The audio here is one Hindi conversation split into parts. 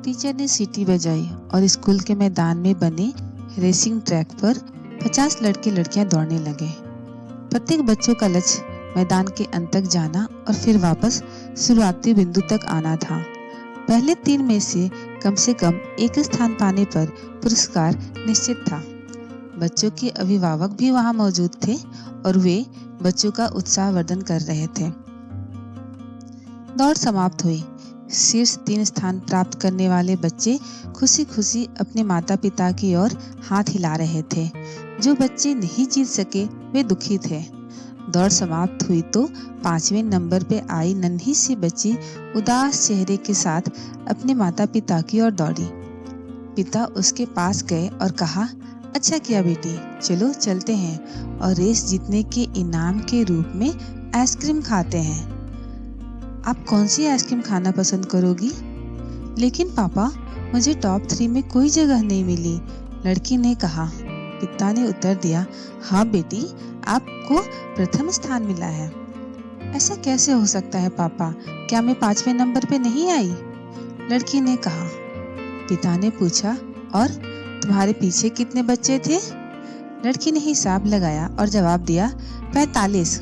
टीचर ने सीटी बजाई और स्कूल के मैदान में बने रेसिंग ट्रैक पर 50 लड़के लड़कियां दौड़ने लगे। प्रत्येक बच्चों का लक्ष्य मैदान के अंत तक जाना और फिर वापस शुरुआती बिंदु तक आना था। पहले 3 में से कम एक स्थान पाने पर पुरस्कार निश्चित था। बच्चों के अभिभावक भी वहां मौजूद थे और वे बच्चों का उत्साहवर्धन कर रहे थे। दौड़ समाप्त हुई। शीर्ष 3 स्थान प्राप्त करने वाले बच्चे खुशी खुशी अपने माता पिता की ओर हाथ हिला रहे थे। जो बच्चे नहीं जीत सके वे दुखी थे। दौड़ समाप्त हुई तो 5वें नंबर पे आई नन्ही सी बच्ची उदास चेहरे के साथ अपने माता पिता की ओर दौड़ी। पिता उसके पास गए और कहा, अच्छा किया बेटी, चलो चलते हैं और रेस जीतने के इनाम के रूप में आइसक्रीम खाते हैं। आप कौन सी आइसक्रीम खाना पसंद करोगी? लेकिन पापा, मुझे टॉप 3 में कोई जगह नहीं मिली, लड़की ने कहा। पिता ने उत्तर दिया, हाँ बेटी, आपको प्रथम स्थान मिला है। ऐसा कैसे हो सकता है पापा, क्या मैं 5वें नंबर पे नहीं आई? लड़की ने कहा। पिता ने पूछा, और तुम्हारे पीछे कितने बच्चे थे? लड़की ने हिसाब लगाया और जवाब दिया, 45।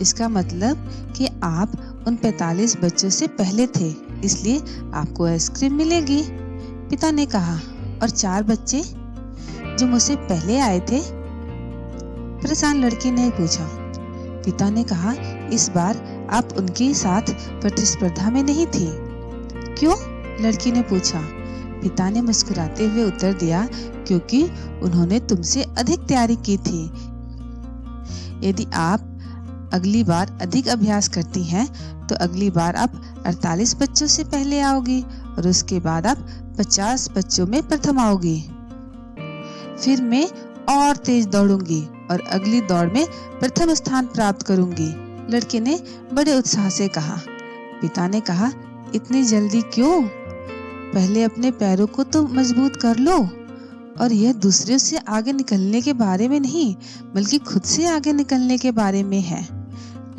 इसका मतलब कि आप उन 45 बच्चों से पहले थे, इसलिए आपको आइसक्रीम मिलेगी। पिता ने कहा, और 4 बच्चे जो मुझसे पहले आए थे? परेशान लड़की ने पूछा। पिता ने कहा, इस बार आप उनके साथ प्रतिस्पर्धा में नहीं थी। क्यों? लड़की ने पूछा। पिता ने मुस्कुराते हुए उत्तर दिया, क्योंकि उन्होंने तुमसे अधिक तैयारी की थी। यदि आप अगली बार अधिक अभ्यास करती हैं तो अगली बार आप 48 बच्चों से पहले आओगी और उसके बाद आप 50 बच्चों में प्रथम आओगी। फिर मैं और तेज दौड़ूंगी और अगली दौड़ में प्रथम स्थान प्राप्त करूंगी, लड़के ने बड़े उत्साह से कहा। पिता ने कहा, इतनी जल्दी क्यों? पहले अपने पैरों को तो मजबूत कर लो। और यह दूसरों से आगे निकलने के बारे में नहीं, बल्कि खुद से आगे निकलने के बारे में है,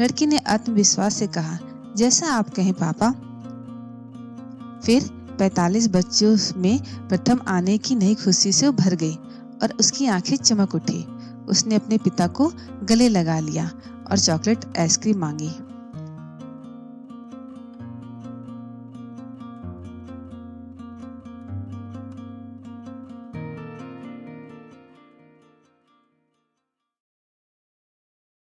लड़की ने आत्मविश्वास से कहा। जैसा आप कहें पापा। फिर 45 बच्चों में प्रथम आने की नई खुशी से भर गई और उसकी आंखें चमक उठी। उसने अपने पिता को गले लगा लिया और चॉकलेट आइसक्रीम मांगी।